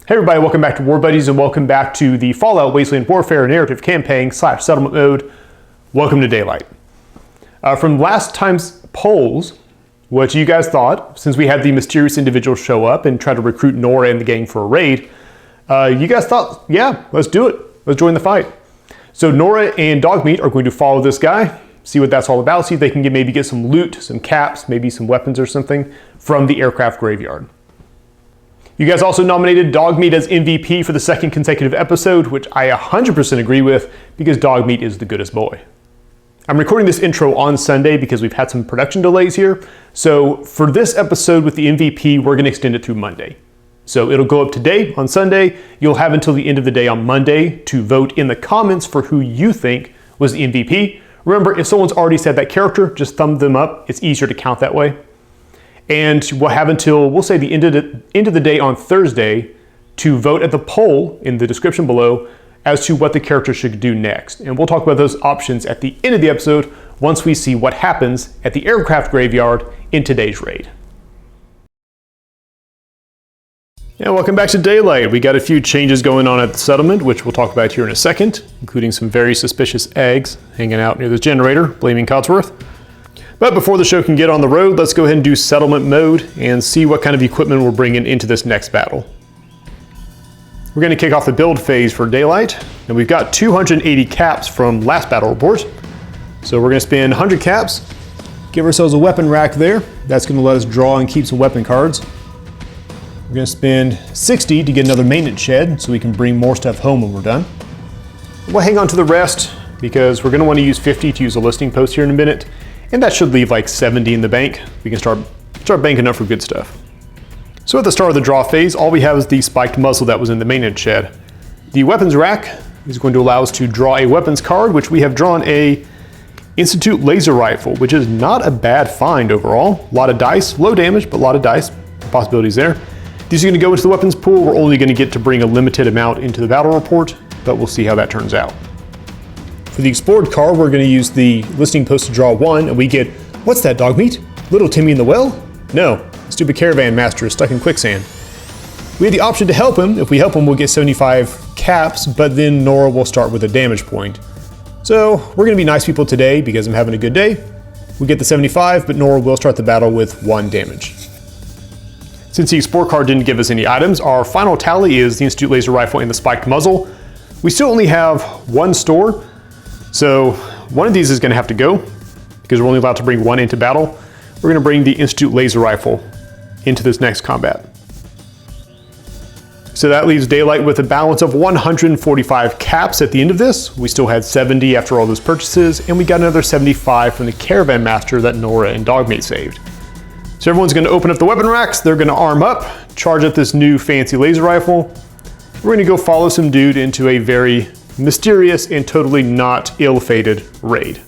Hey everybody, welcome back to War Budgies and welcome back to the Fallout Wasteland Warfare Narrative Campaign / Settlement Mode. Welcome to Daylight. From last time's polls, what you guys thought, since we had the mysterious individual show up and try to recruit Nora and the gang for a raid, you guys thought, yeah, let's do it. Let's join the fight. So Nora and Dogmeat are going to follow this guy, see what that's all about, see if they can maybe get some loot, some caps, maybe some weapons or something from the aircraft graveyard. You guys also nominated Dogmeat as MVP for the second consecutive episode, which I 100% agree with because Dogmeat is the goodest boy. I'm recording this intro on Sunday because we've had some production delays here. So for this episode with the MVP, we're going to extend it through Monday. So it'll go up today on Sunday. You'll have until the end of the day on Monday to vote in the comments for who you think was the MVP. Remember, if someone's already said that character, just thumb them up. It's easier to count that way. And we'll have until, we'll say the end of the day on Thursday to vote at the poll in the description below as to what the character should do next. And we'll talk about those options at the end of the episode once we see what happens at the aircraft graveyard in today's raid. Yeah, welcome back to Daylight. We got a few changes going on at the settlement, which we'll talk about here in a second, including some very suspicious eggs hanging out near the generator, blaming Codsworth. But before the show can get on the road, let's go ahead and do settlement mode and see what kind of equipment we're bringing into this next battle. We're going to kick off the build phase for Daylight, and we've got 280 caps from last battle report. So we're going to spend 100 caps, give ourselves a weapon rack there. That's going to let us draw and keep some weapon cards. We're going to spend 60 to get another maintenance shed so we can bring more stuff home when we're done. We'll hang on to the rest because we're going to want to use 50 to use a listing post here in a minute. And that should leave like 70 in the bank. We can start banking up for good stuff. So at the start of the draw phase, all we have is the spiked muzzle that was in the maintenance shed. The weapons rack is going to allow us to draw a weapons card, which we have drawn a Institute laser rifle, which is not a bad find overall. A lot of dice, low damage, but a lot of dice, possibilities there. These are going to go into the weapons pool. We're only going to get to bring a limited amount into the battle report, but we'll see how that turns out. For the explored card, we're going to use the listing post to draw one, and we get, what's that, Dogmeat? Little Timmy in the well? No, stupid caravan master is stuck in quicksand. We have the option to help him. If we help him, we'll get 75 caps, but then Nora will start with a damage point. So we're going to be nice people today because I'm having a good day. We get the 75, but Nora will start the battle with 1 damage. Since the explored card didn't give us any items, our final tally is the Institute laser rifle and the spiked muzzle. We still only have 1 store. So one of these is going to have to go because we're only allowed to bring 1 into battle. We're going to bring the Institute laser rifle into this next combat. So that leaves Daylight with a balance of 145 caps at the end of this. We still had 70 after all those purchases, and we got another 75 from the caravan master that Nora and Dogmeat saved. So everyone's going to open up the weapon racks. They're going to arm up, charge up this new fancy laser rifle. We're going to go follow some dude into a very mysterious and totally not ill-fated raid.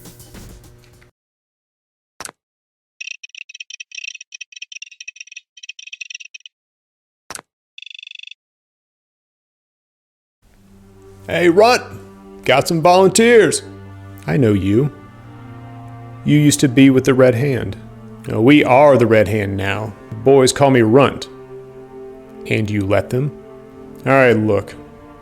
Hey, Runt! Got some volunteers! I know you. You used to be with the Red Hand. No, we are the Red Hand now. The boys call me Runt. And you let them? Alright, look.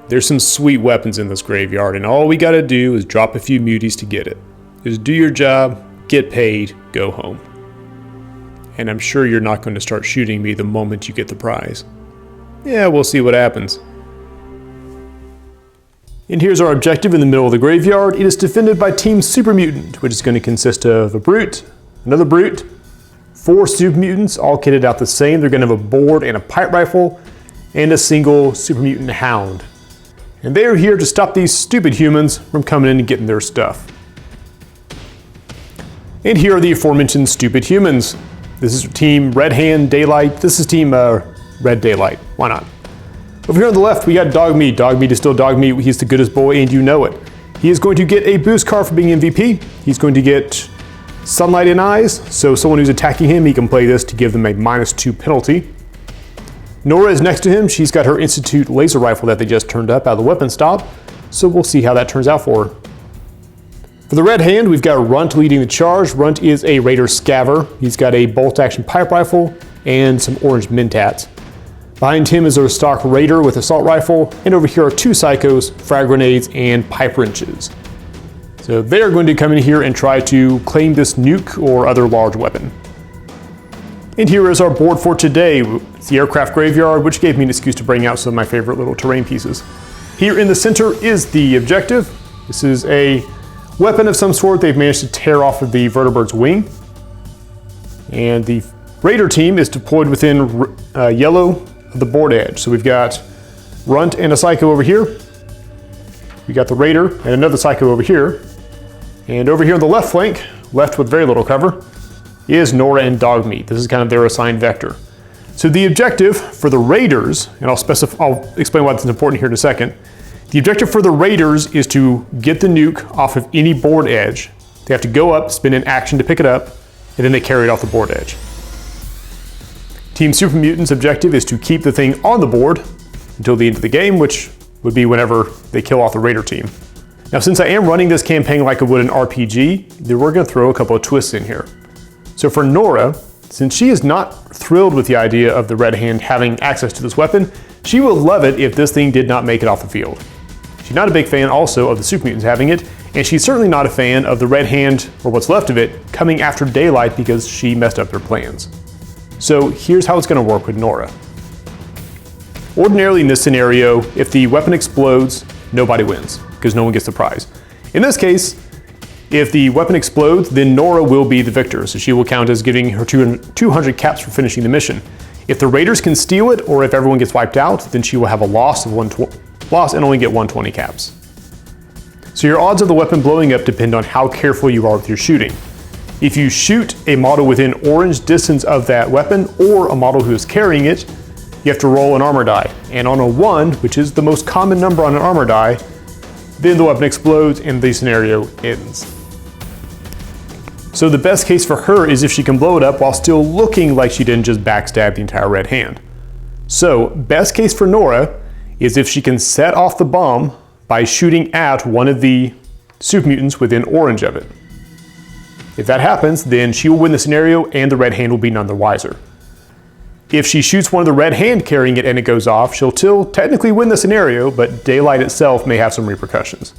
There's some sweet weapons in this graveyard, and all we gotta do is drop a few muties to get it. Just do your job, get paid, go home. And I'm sure you're not going to start shooting me the moment you get the prize. Yeah, we'll see what happens. And here's our objective in the middle of the graveyard. It is defended by Team Super Mutant, which is going to consist of a brute, another brute, 4 super mutants, all kitted out the same. They're going to have a board and a pipe rifle, and a single super mutant hound. And they are here to stop these stupid humans from coming in and getting their stuff. And here are the aforementioned stupid humans. This is Team Red Hand Daylight. This is Team Red Daylight. Why not? Over here on the left, we got Dogmeat. Dogmeat is still Dogmeat. He's the goodest boy, and you know it. He is going to get a boost card for being MVP. He's going to get Sunlight in Eyes, so someone who's attacking him, he can play this to give them a -2 penalty. Nora is next to him. She's got her Institute laser rifle that they just turned up out of the weapon stop, so we'll see how that turns out for her. For the Red Hand, we've got Runt leading the charge. Runt is a Raider Scaver. He's got a bolt action pipe rifle and some orange mentats. Behind him is a stock raider with assault rifle, and over here are 2 psychos, frag grenades, and pipe wrenches. So they are going to come in here and try to claim this nuke or other large weapon. And here is our board for today. It's the aircraft graveyard, which gave me an excuse to bring out some of my favorite little terrain pieces. Here in the center is the objective. This is a weapon of some sort they've managed to tear off of the vertebrate's wing. And the raider team is deployed within yellow of the board edge. So we've got Runt and a psycho over here. We got the raider and another psycho over here. And over here on the left flank, left with very little cover, is Nora and Dogmeat. This is kind of their assigned vector. So the objective for the raiders, and I'll explain why this is important here in a second. The objective for the raiders is to get the nuke off of any board edge. They have to go up, spin an action to pick it up, and then they carry it off the board edge. Team Super Mutants' objective is to keep the thing on the board until the end of the game, which would be whenever they kill off the raider team. Now, since I am running this campaign like I would an RPG, then we're going to throw a couple of twists in here. So for Nora, since she is not thrilled with the idea of the Red Hand having access to this weapon, she will love it if this thing did not make it off the field. She's not a big fan also of the Super Mutants having it, and she's certainly not a fan of the Red Hand, or what's left of it, coming after Daylight because she messed up their plans. So here's how it's going to work with Nora. Ordinarily in this scenario, if the weapon explodes, nobody wins, because no one gets the prize. In this case, if the weapon explodes, then Nora will be the victor, so she will count as getting her 200 caps for finishing the mission. If the raiders can steal it, or if everyone gets wiped out, then she will have a loss and only get 120 caps. So your odds of the weapon blowing up depend on how careful you are with your shooting. If you shoot a model within orange distance of that weapon, or a model who is carrying it, you have to roll an armor die. And on a 1, which is the most common number on an armor die, then the weapon explodes and the scenario ends. So the best case for her is if she can blow it up while still looking like she didn't just backstab the entire Red Hand. So best case for Nora is if she can set off the bomb by shooting at one of the Super Mutants within orange of it. If that happens, then she will win the scenario and the Red Hand will be none the wiser. If she shoots one of the Red Hand carrying it and it goes off, she'll still technically win the scenario, but Daylight itself may have some repercussions.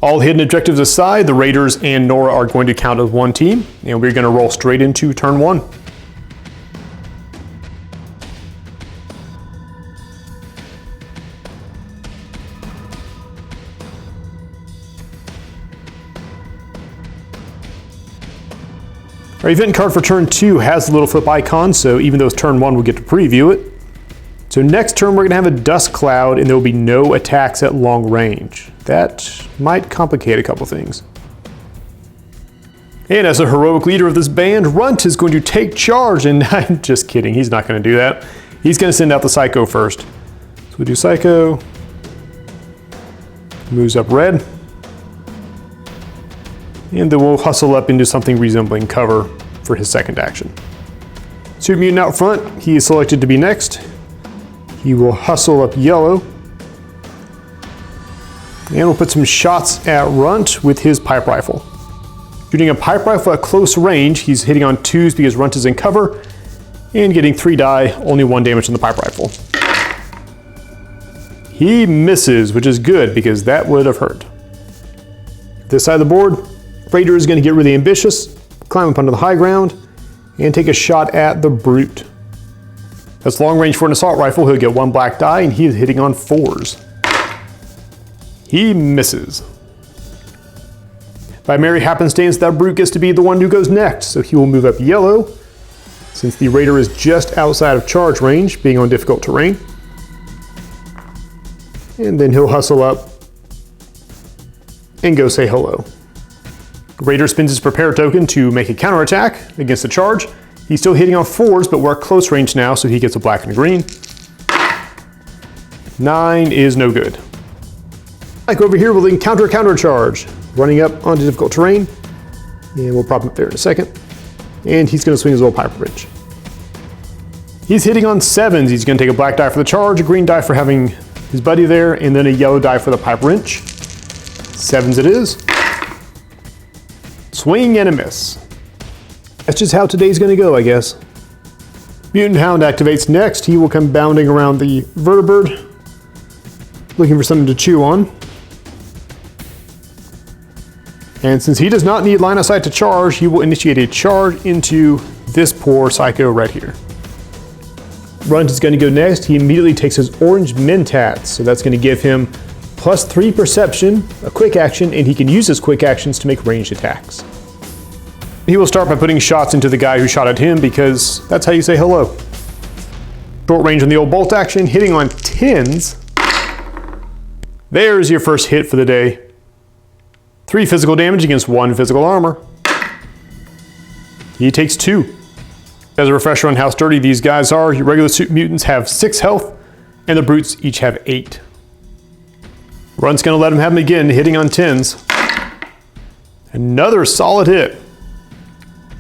All hidden objectives aside, the Raiders and Nora are going to count as one team, and we're going to roll straight into turn 1. Our event card for turn 2 has the little flip icon, so even though it's turn 1, we'll get to preview it. So next turn, we're going to have a dust cloud, and there will be no attacks at long range. That might complicate a couple things. And as a heroic leader of this band, Runt is going to take charge, and I'm just kidding, he's not going to do that. He's going to send out the Psycho first. So we'll do Psycho, moves up red, and then we'll hustle up into something resembling cover for his second action. Super Mutant out front, he is selected to be next. He will hustle up yellow. And we'll put some shots at Runt with his pipe rifle. Shooting a pipe rifle at close range, he's hitting on 2s because Runt is in cover, and getting 3 die, only 1 damage on the pipe rifle. He misses, which is good because that would have hurt. This side of the board, Raider is going to get really ambitious, climb up onto the high ground, and take a shot at the Brute. That's long range for an assault rifle. He'll get 1 black die, and he's hitting on 4s. He misses. By merry happenstance, that Brute gets to be the one who goes next, so he will move up yellow, since the Raider is just outside of charge range, being on difficult terrain. And then he'll hustle up and go say hello. Raider spends his prepare token to make a counterattack against the charge. He's still hitting on 4s, but we're at close range now, so he gets a black and a green. 9 is no good. Like over here, we'll encounter a counter charge, running up onto difficult terrain, and we'll prop him up there in a second. And he's going to swing his little pipe wrench. He's hitting on 7s. He's going to take a black die for the charge, a green die for having his buddy there, and then a yellow die for the pipe wrench. 7s it is. Swing and a miss. That's just how today's going to go, I guess. Mutant Hound activates next. He will come bounding around the vertibird, looking for something to chew on. And since he does not need line of sight to charge, he will initiate a charge into this poor psycho right here. Runt is going to go next. He immediately takes his orange mentats, so that's going to give him +3 perception, a quick action, and he can use his quick actions to make ranged attacks. He will start by putting shots into the guy who shot at him because that's how you say hello. Short range on the old bolt action, hitting on 10s. There's your first hit for the day. 3 physical damage against 1 physical armor. He takes 2. As a refresher on how sturdy these guys are, your regular Super Mutants have 6 health, and the Brutes each have 8. Runt's gonna let him have him again, hitting on 10s. Another solid hit.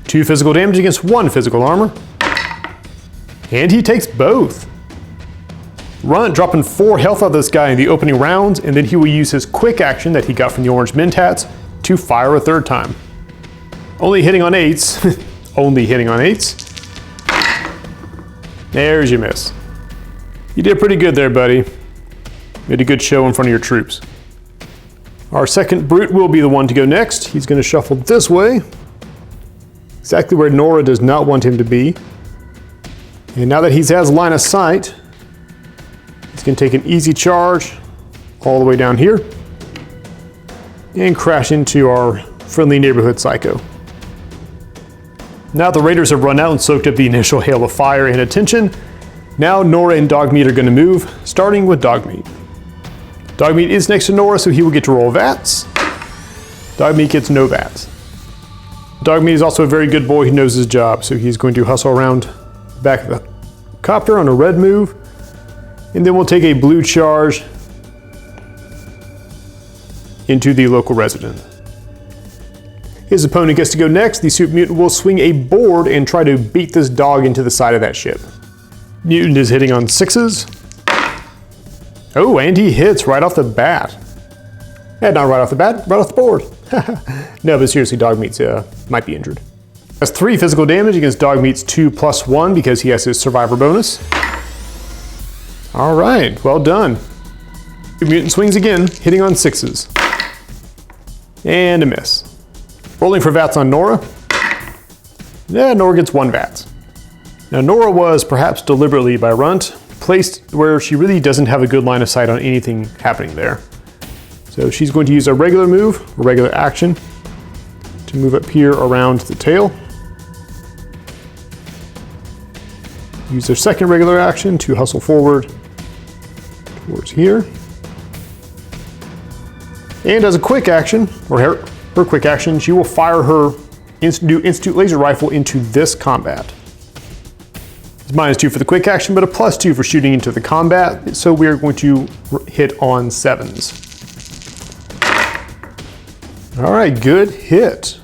2 physical damage against 1 physical armor. And he takes both. Runt dropping 4 health on this guy in the opening rounds, and then he will use his quick action that he got from the orange mentats to fire a 3rd time. Only hitting on 8s. Only hitting on 8s. There's your miss. You did pretty good there, buddy. Made a good show in front of your troops. Our second Brute will be the one to go next. He's going to shuffle this way. Exactly where Nora does not want him to be. And now that he has line of sight, he's going to take an easy charge all the way down here and crash into our friendly neighborhood psycho. Now the raiders have run out and soaked up the initial hail of fire and attention. Now Nora and Dogmeat are going to move, starting with Dogmeat. Dogmeat is next to Nora, so he will get to roll VATS. Dogmeat gets no VATS. Dogmeat is also a very good boy who knows his job, so he's going to hustle around the back of the copter on a red move, and then we'll take a blue charge into the local resident. His opponent gets to go next. The Super Mutant will swing a board and try to beat this dog into the side of that ship. Mutant is hitting on 6s. Oh, and he hits right off the bat. Not right off the bat, right off the board. No, but seriously, Dogmeat's might be injured. Has 3 physical damage against Dogmeat's 2+1 because he has his survivor bonus. All right, well done. The Mutant swings again, hitting on 6s. And a miss. Rolling for VATS on Nora. Yeah, Nora gets 1 VATS. Now Nora was, perhaps deliberately by Runt, placed where she really doesn't have a good line of sight on anything happening there. So she's going to use a regular move, a regular action, to move up here around the tail. Use their second regular action to hustle forward towards here. And as a quick action, or her quick action, she will fire her new Institute Laser Rifle into this combat. It's -2 for the quick action, but a +2 for shooting into the combat, so we are going to hit on 7s. All right, good hit.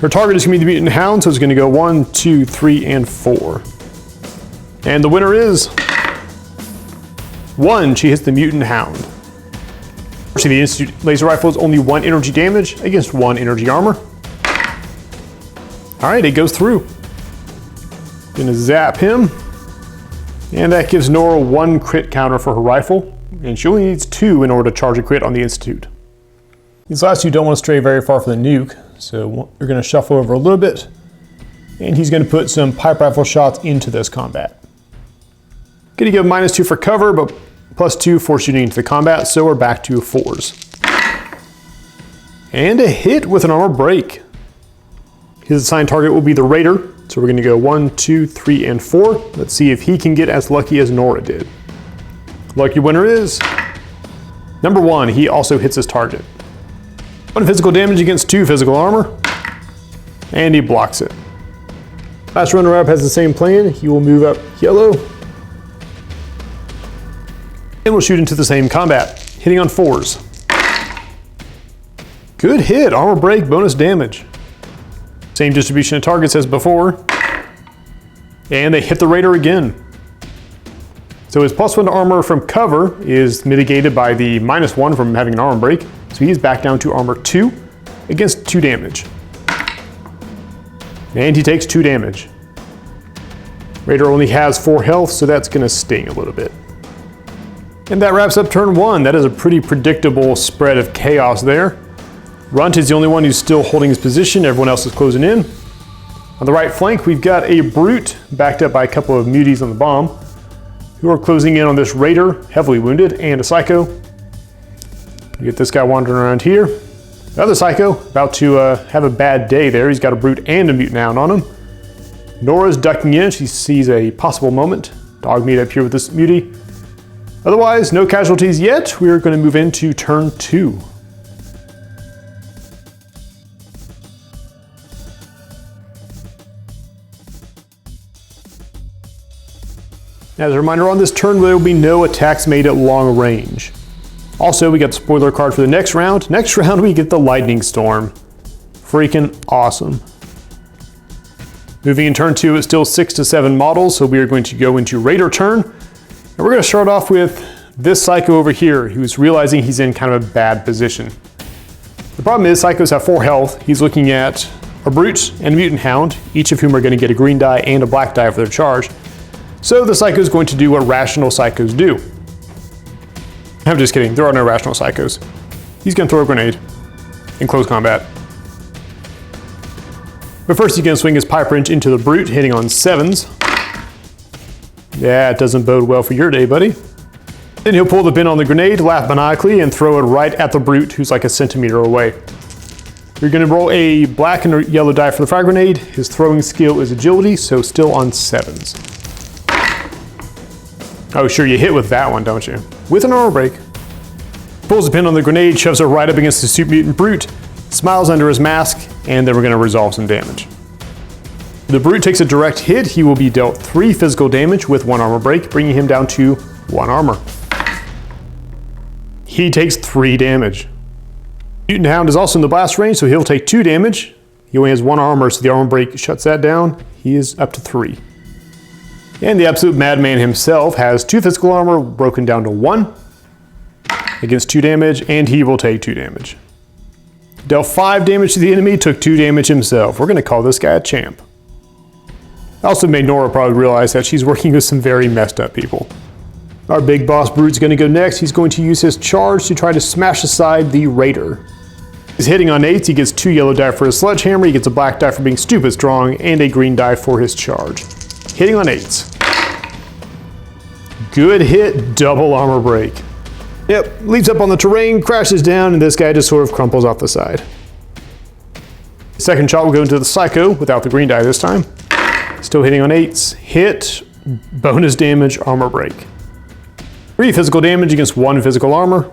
Her target is going to be the Mutant Hound, so it's going to go 1, 2, 3, and 4. And the winner is 1. She hits the Mutant Hound. Unfortunately, the Institute Laser Rifle is only 1 energy damage against 1 energy armor. All right, it goes through. Gonna zap him. And that gives Nora 1 crit counter for her rifle, and she only needs 2 in order to charge a crit on the Institute. These last two don't want to stray very far from the nuke, so we're going to shuffle over a little bit, and he's going to put some pipe rifle shots into this combat. Going to give -2 for cover, but +2 for shooting into the combat, so we're back to 4s. And a hit with an armor break. His assigned target will be the Raider, so we're going to go 1, 2, 3, and 4. Let's see if he can get as lucky as Nora did. Lucky winner is number 1. He also hits his target. 1 physical damage against 2 physical armor, and he blocks it. Last runner-up has the same plan. He will move up yellow, and we'll shoot into the same combat, hitting on 4s. Good hit, armor break, bonus damage. Same distribution of targets as before, and they hit the Raider again. So his +1 to armor from cover is mitigated by the -1 from having an armor break, so he's back down to armor 2 against 2 damage. And he takes 2 damage. Raider only has 4 health, so that's going to sting a little bit. And that wraps up turn 1. That is a pretty predictable spread of chaos there. Runt is the only one who's still holding his position. Everyone else is closing in. On the right flank, we've got a Brute backed up by a couple of Muties on the bomb, who are closing in on this Raider, heavily wounded, and a Psycho. You get this guy wandering around here. The other Psycho, about to have a bad day there. He's got a Brute and a Mutant Hound on him. Nora's ducking in. She sees a possible moment. Dog meat up here with this Mutie. Otherwise, no casualties yet. We're going to move into turn 2. As a reminder, on this turn, there will be no attacks made at long range. Also, we got the spoiler card for the next round. Next round, we get the Lightning Storm. Freaking awesome. Moving in turn 2, it's still 6 to 7 models, so we are going to go into Raider turn. And we're going to start off with this Psycho over here, who's realizing he's in kind of a bad position. The problem is, Psychos have 4 health. He's looking at a Brute and a Mutant Hound, each of whom are going to get a green die and a black die for their charge. So the Psycho is going to do what rational Psychos do. I'm just kidding, there are no rational Psychos. He's going to throw a grenade in close combat. But first he's going to swing his Pipe Wrench into the Brute, hitting on 7s. Yeah, it doesn't bode well for your day, buddy. Then he'll pull the pin on the grenade, laugh maniacally, and throw it right at the Brute, who's like a centimeter away. You're going to roll a black and a yellow die for the frag grenade. His throwing skill is agility, so still on 7s. Oh, sure, you hit with that one, don't you? With an armor break. Pulls the pin on the grenade, shoves it right up against the Super Mutant Brute, smiles under his mask, and then we're going to resolve some damage. The Brute takes a direct hit. He will be dealt 3 physical damage with 1 armor break, bringing him down to 1 armor. He takes 3 damage. Mutant Hound is also in the blast range, so he'll take 2 damage. He only has 1 armor, so the armor break shuts that down. He is up to 3. And the absolute madman himself has 2 physical armor, broken down to 1 against 2 damage, and he will take 2 damage. Dealt 5 damage to the enemy, took 2 damage himself. We're going to call this guy a champ. Also made Nora probably realize that she's working with some very messed up people. Our big boss Brute's going to go next. He's going to use his charge to try to smash aside the Raider. He's hitting on 8s. He gets 2 yellow die for his sledgehammer. He gets a black die for being stupid strong, and a green die for his charge. Hitting on 8s. Good hit, double armor break. Yep, leaps up on the terrain, crashes down, and this guy just sort of crumples off the side. Second shot will go into the Psycho without the green die this time. Still hitting on 8s. Hit, bonus damage, armor break. 3 physical damage against 1 physical armor.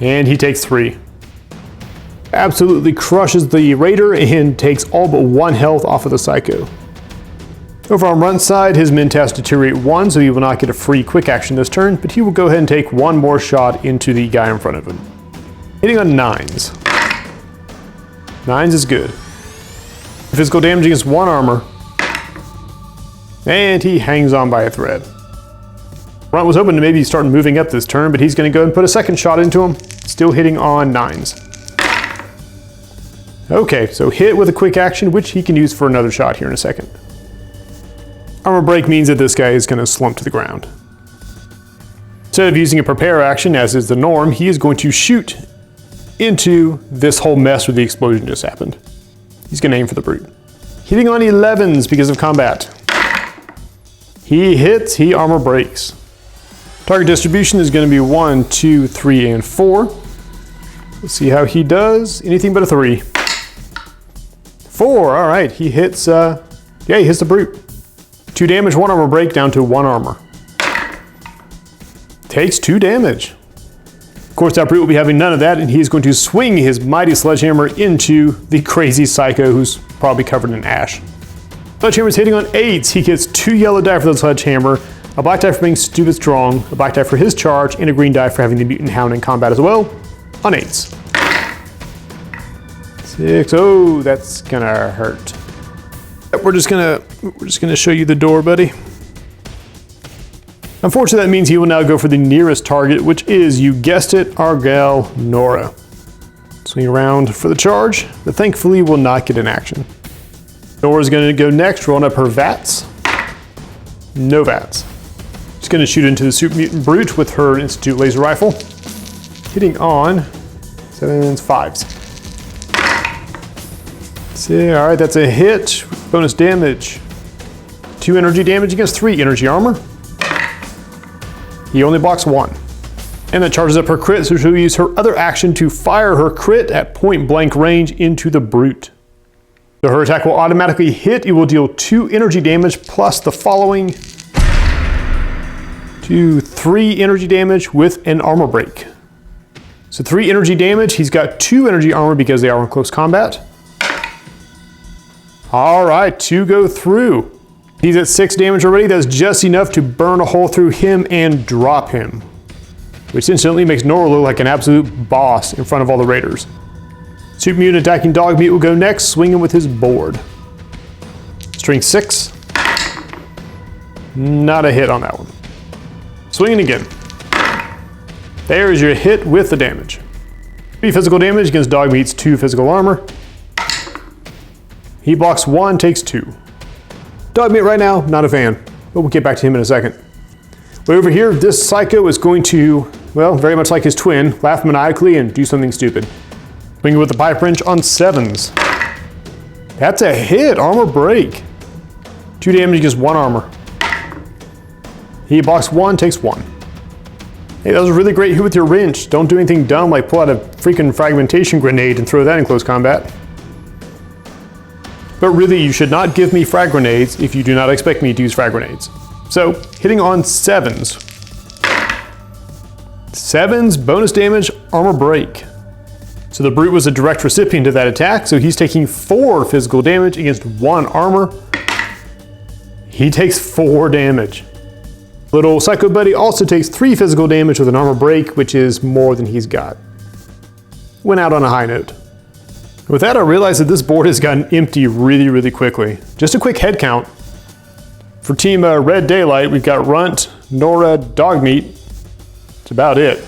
And he takes 3. Absolutely crushes the Raider and takes all but 1 health off of the Psycho. Over on Runt's side, his Mentats deteriorate 1, so he will not get a free quick action this turn, but he will go ahead and take 1 more shot into the guy in front of him. Hitting on 9s. 9s is good. Physical damage against 1 armor. And he hangs on by a thread. Runt was hoping to maybe start moving up this turn, but he's going to go and put a second shot into him. Still hitting on 9s. Okay, so hit with a quick action, which he can use for another shot here in a second. Armor break means that this guy is going to slump to the ground. Instead of using a prepare action, as is the norm, he is going to shoot into this whole mess where the explosion just happened. He's going to aim for the Brute. Hitting on 11s because of combat. He hits, he armor breaks. Target distribution is going to be 1, 2, 3, and 4. Let's see how he does. Anything but a 3. 4, all right, he hits, yeah, he hits the Brute. 2 damage, 1 armor break, down to 1 armor. Takes 2 damage. Of course, that Brute will be having none of that, and he's going to swing his mighty sledgehammer into the crazy Psycho who's probably covered in ash. Sledgehammer's hitting on 8s. He gets 2 yellow die for the sledgehammer, a black die for being stupid strong, a black die for his charge, and a green die for having the Mutant Hound in combat as well, on 8s. 6, oh, that's gonna hurt. We're just gonna show you the door, buddy. Unfortunately, that means he will now go for the nearest target, which is, you guessed it, our gal, Nora. Swing around for the charge, but thankfully will not get in action. Nora's gonna go next, rolling up her VATS. No VATS. She's gonna shoot into the Super Mutant Brute with her Institute laser rifle. Hitting on 7s, 5s. See, all right, that's a hit. Bonus damage. 2 energy damage against 3 energy armor. He only blocks 1. And that charges up her crit, so she'll use her other action to fire her crit at point blank range into the Brute. So her attack will automatically hit. It will deal 2 energy damage plus the following 3 energy damage with an armor break. So 3 energy damage. He's got 2 energy armor because they are in close combat. All right, 2 go through. He's at 6 damage already. That's just enough to burn a hole through him and drop him, which instantly makes Nora look like an absolute boss in front of all the raiders. Super Mutant attacking Dog Meat will go next, swinging with his board. Strength 6. Not a hit on that one. Swinging again. There's your hit with the damage. 3 physical damage against Dog Meat's 2 physical armor. He blocks 1, takes 2. Dog Meat right now, not a fan, but we'll get back to him in a second. Way over here, this psycho is going to, well, very much like his twin, laugh maniacally and do something stupid. Swinging with the pipe wrench on 7s. That's a hit, armor break. 2 damage against 1 armor. He blocks 1, takes 1. Hey, that was a really great hit with your wrench. Don't do anything dumb like pull out a freaking fragmentation grenade and throw that in close combat. But really, you should not give me frag grenades if you do not expect me to use frag grenades. So, hitting on 7s. 7s, bonus damage, armor break. So the Brute was a direct recipient of that attack, so he's taking 4 physical damage against 1 armor. He takes 4 damage. Little Psycho Buddy also takes 3 physical damage with an armor break, which is more than he's got. Went out on a high note. With that, I realized that this board has gotten empty really, really quickly. Just a quick head count. For Team Red Daylight, we've got Runt, Nora, Dog Meat. That's about it.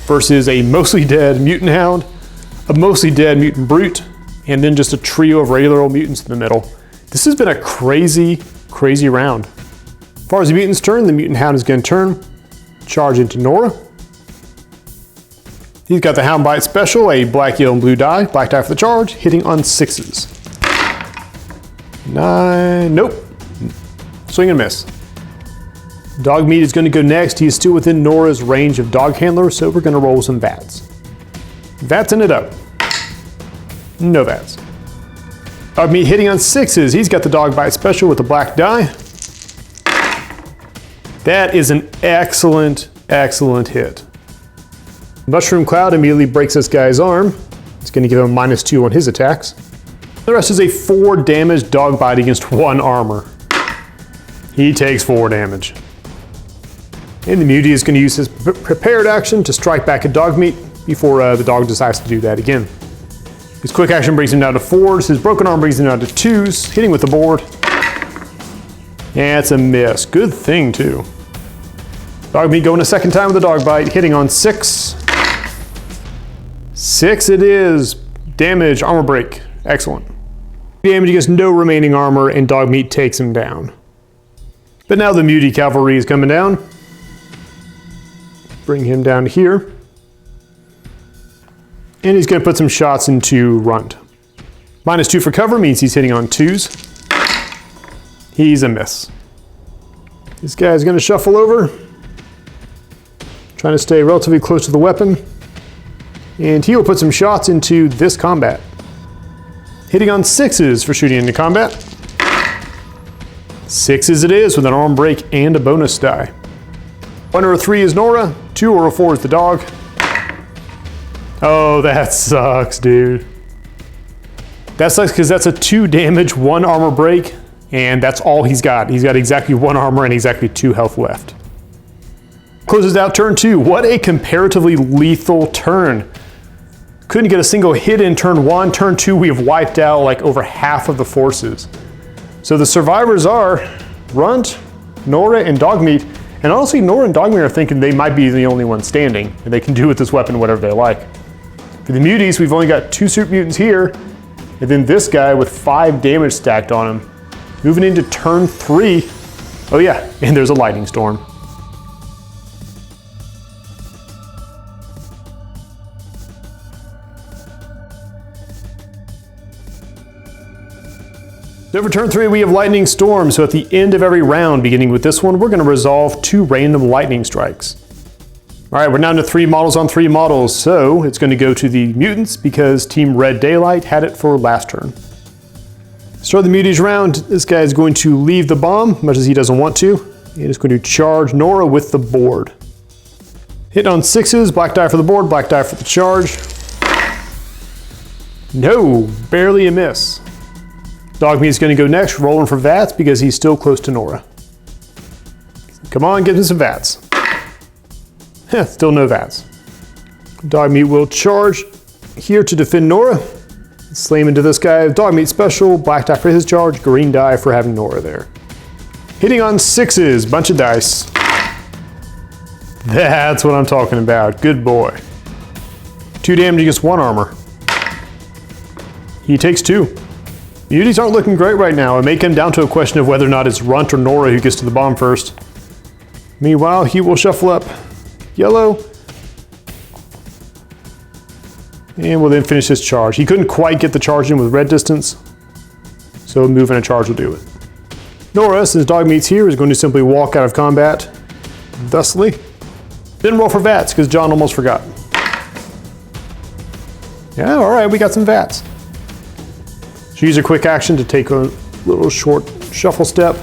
Versus a mostly dead Mutant Hound, a mostly dead Mutant Brute, and then just a trio of regular old mutants in the middle. This has been a crazy, crazy round. As far as the mutants turn, the Mutant Hound is going to turn, charge into Nora. He's got the Hound Bite special, a black, yellow, and blue die. Black die for the charge, hitting on 6s. 9, nope. Swing and miss. Dog Meat is going to go next. He is still within Nora's range of Dog Handler, so we're going to roll some VATS. VATSing it up. No VATS. Dog Meat hitting on 6s. He's got the Dog Bite special with the black die. That is an excellent, excellent hit. Mushroom Cloud immediately breaks this guy's arm. It's going to give him -2 on his attacks. The rest is a 4 damage Dog Bite against 1 armor. He takes 4 damage. And the Mutie is going to use his prepared action to strike back at Dog Meat before the dog decides to do that again. His quick action brings him down to 4s. His broken arm brings him down to 2s, hitting with the board. And it's a miss. Good thing, too. Dog Meat going a second time with the Dog Bite, hitting on 6. 6 it is. Damage, armor break. Excellent. Damage against no remaining armor, and Dog Meat takes him down. But now the Mutie Cavalry is coming down. Bring him down here. And he's going to put some shots into Runt. -2 for cover means he's hitting on 2s. He's a miss. This guy's going to shuffle over. Trying to stay relatively close to the weapon. And he will put some shots into this combat. Hitting on 6s for shooting into combat. 6s it is with an arm break and a bonus die. 1 or a 3 is Nora, 2 or a 4 is the dog. Oh, that sucks, dude. That sucks because that's a 2 damage, 1 armor break, and that's all he's got. He's got exactly 1 armor and exactly 2 health left. Closes out turn 2. What a comparatively lethal turn. Couldn't get a single hit in turn 1. Turn 2, we have wiped out like over half of the forces. So the survivors are Runt, Nora, and Dog Meat. And honestly, Nora and Dog Meat are thinking they might be the only ones standing, and they can do with this weapon whatever they like. For the Muties, we've only got 2 Super Mutants here, And then this guy with 5 damage stacked on him. Moving into turn 3. Oh yeah, and there's a lightning storm. So for turn 3, we have lightning storm. So at the end of every round, beginning with this one, we're going to resolve 2 random lightning strikes. All right, we're down to 3 models on 3 models. So it's going to go to the mutants because Team Red Daylight had it for last turn. Start the muties round. This guy is going to leave the bomb, much as he doesn't want to. And is going to charge Nora with the board. Hit on 6s, black die for the board, black die for the charge. No, barely a miss. Dogmeat is going to go next, rolling for VATS because he's still close to Nora. Come on, give him some VATS. Still no VATS. Dogmeat will charge here to defend Nora. Slam into this guy. Dogmeat special, black die for his charge, green die for having Nora there. Hitting on 6s, bunch of dice. That's what I'm talking about. Good boy. 2 damage against 1 armor. He takes 2. Muties aren't looking great right now. It may come down to a question of whether or not it's Runt or Nora who gets to the bomb first. Meanwhile, he will shuffle up yellow. And will then finish his charge. He couldn't quite get the charge in with red distance, so a move and a charge will do it. Nora, since Dogmeat's here, is going to simply walk out of combat, thusly. Then roll for VATS, because John almost forgot. Yeah, all right, we got some VATS. She used a quick action to take a little short shuffle step,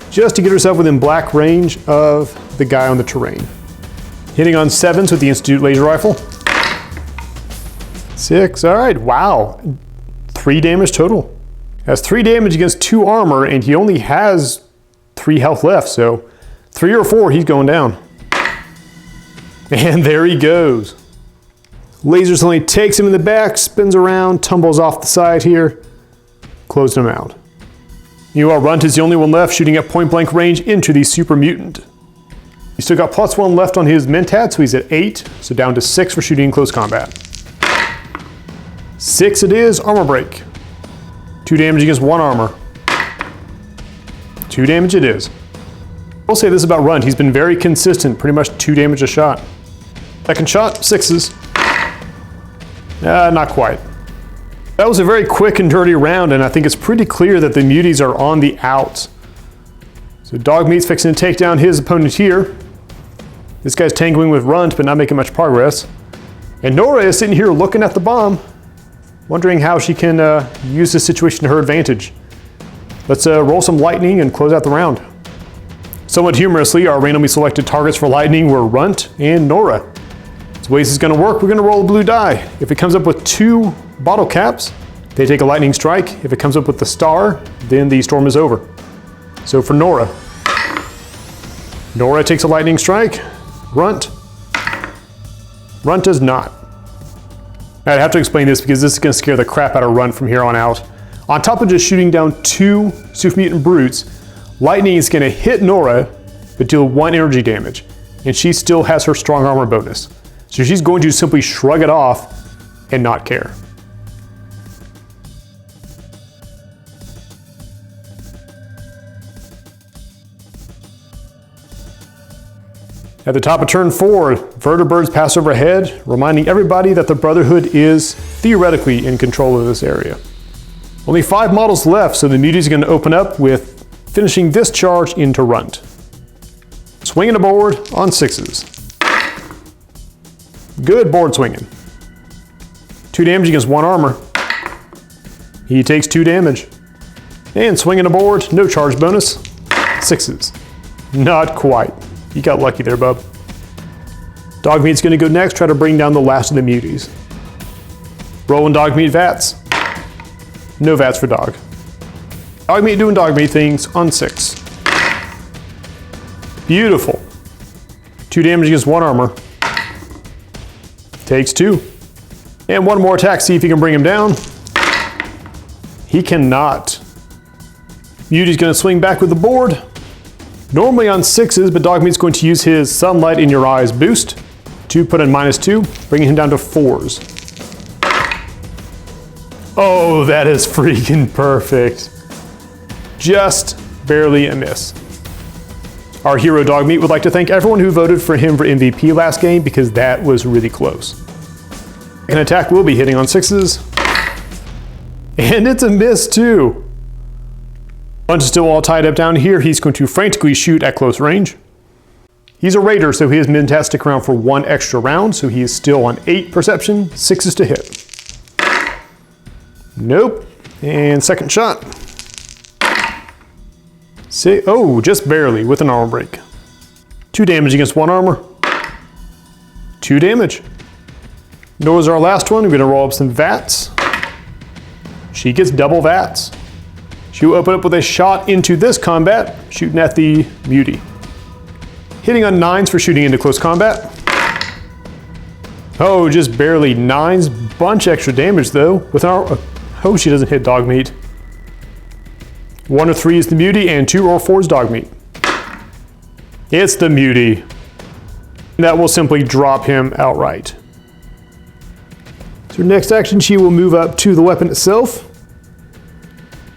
just to get herself within black range of the guy on the terrain. Hitting on 7s with the Institute laser rifle. 6, all right, wow. 3 damage total. Has 3 damage against 2 armor, and he only has 3 health left, so 3 or 4, he's going down. And there he goes. Laser suddenly takes him in the back, spins around, tumbles off the side here, closing him out. Meanwhile, Runt is the only one left, shooting at point blank range into the Super Mutant. He's still got +1 left on his mentat, so he's at 8, so down to 6 for shooting in close combat. 6 it is, armor break. 2 damage against 1 armor. 2 damage it is. I'll say this about Runt, he's been very consistent, pretty much 2 damage a shot. Second shot, 6s. Not quite. That was a very quick and dirty round, and I think it's pretty clear that the muties are on the out. So Dogmeat's fixing to take down his opponent here. This guy's tangling with Runt, but not making much progress. And Nora is sitting here looking at the bomb, wondering how she can use this situation to her advantage. Let's roll some lightning and close out the round. Somewhat humorously, our randomly selected targets for lightning were Runt and Nora. The way this is going to work, we're going to roll a blue die. If it comes up with 2 bottle caps, they take a lightning strike. If it comes up with the star, then the storm is over. So for Nora, Nora takes a lightning strike. Runt does not. I have to explain this because this is going to scare the crap out of Runt from here on out. On top of just shooting down 2 Super Mutant Brutes, lightning is going to hit Nora, but deal 1 energy damage. And she still has her strong armor bonus. So she's going to simply shrug it off and not care. At the top of turn 4, vertibirds pass overhead, reminding everybody that the Brotherhood is theoretically in control of this area. Only 5 models left, so the muties are going to open up with finishing this charge into Runt. Swinging a board on 6s. Good board swinging. 2 damage against 1 armor. He takes 2 damage. And swinging a board, no charge bonus. 6s. Not quite. You got lucky there, bub. Dogmeat's gonna go next, try to bring down the last of the muties. Rolling Dogmeat VATS. No VATS for Dog. Dogmeat doing Dogmeat things on 6. Beautiful. 2 damage against 1 armor. Takes 2. And 1 more attack, see if he can bring him down. He cannot. Mutie's gonna swing back with the board. Normally on 6s, but Dogmeat's going to use his Sunlight in Your Eyes boost to put in -2, bringing him down to 4s. Oh, that is freaking perfect. Just barely a miss. Our hero Dogmeat would like to thank everyone who voted for him for MVP last game because that was really close. An attack will be hitting on 6s. And it's a miss too. Bunch is still all tied up down here. He's going to frantically shoot at close range. He's a raider, so he has meant to stick around for 1 extra round, so he is still on 8 perception, 6s to hit. Nope. And second shot. Oh, just barely with an armor break. 2 damage against 1 armor. 2 damage. Nora's our last one. We're gonna roll up some VATs. She gets double VATs. She will open up with a shot into this combat, shooting at the Mutie. Hitting on 9s for shooting into close combat. Oh, just barely 9s. Bunch extra damage though. With our, oh, she doesn't hit Dogmeat. 1 or 3 is the Mutie, and 2 or 4 is Dogmeat. It's the Mutie. That will simply drop him outright. So next action, she will move up to the weapon itself.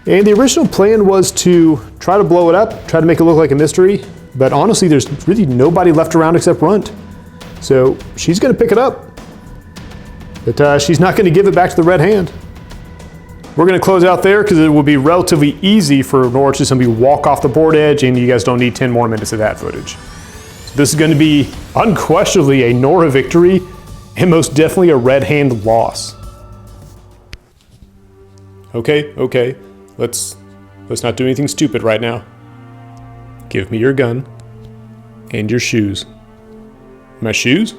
And the original plan was to try to blow it up, try to make it look like a mystery, but honestly, there's really nobody left around except Runt. So she's gonna pick it up, but she's not gonna give it back to the red hand. We're gonna close out there because it will be relatively easy for Nora to simply walk off the board edge, and you guys don't need 10 more minutes of that footage. So this is gonna be unquestionably a Nora victory, and most definitely a red hand loss. Okay, let's not do anything stupid right now. Give me your gun and your shoes. My shoes?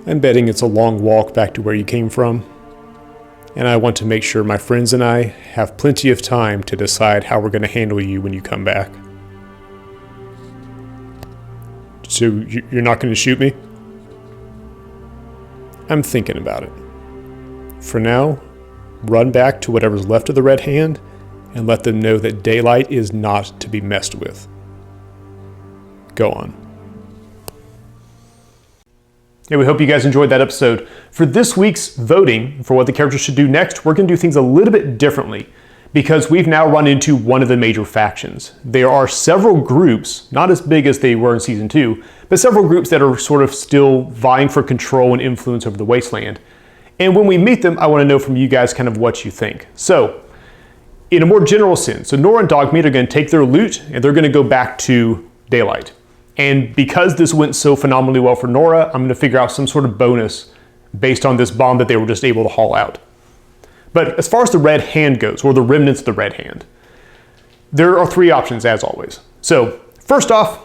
I'm betting it's a long walk back to where you came from. And I want to make sure my friends and I have plenty of time to decide how we're going to handle you when you come back. So you're not going to shoot me? I'm thinking about it. For now, run back to whatever's left of the red hand and let them know that daylight is not to be messed with. Go on. Yeah, we hope you guys enjoyed that episode. For this week's voting for what the characters should do next, we're going to do things a little bit differently because we've now run into one of the major factions. There are several groups, not as big as they were in Season 2, but several groups that are sort of still vying for control and influence over the Wasteland. And when we meet them, I want to know from you guys kind of what you think. So, in a more general sense, so Nora and Dogmeat are going to take their loot and they're going to go back to daylight. And because this went so phenomenally well for Nora, I'm going to figure out some sort of bonus based on this bomb that they were just able to haul out. But as far as the red hand goes, or the remnants of the red hand, there are 3 options as always. So first off,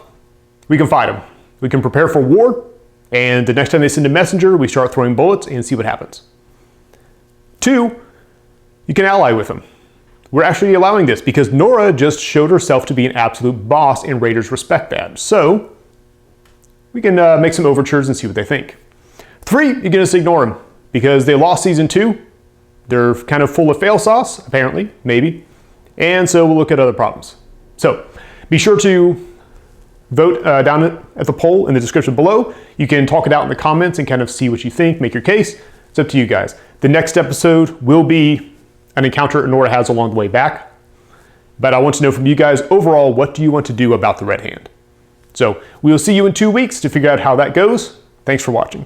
we can fight them. We can prepare for war, and the next time they send a messenger, we start throwing bullets and see what happens. 2, you can ally with them. We're actually allowing this because Nora just showed herself to be an absolute boss and raiders respect that. So we can make some overtures and see what they think. 3, you're gonna just ignore them because they lost Season 2. They're kind of full of fail sauce, apparently, maybe. And so we'll look at other problems. So be sure to vote down at the poll in the description below. You can talk it out in the comments and kind of see what you think, make your case. It's up to you guys. The next episode will be an encounter Nora has along the way back. But I want to know from you guys, overall, what do you want to do about the red hand? So we'll see you in 2 weeks to figure out how that goes. Thanks for watching.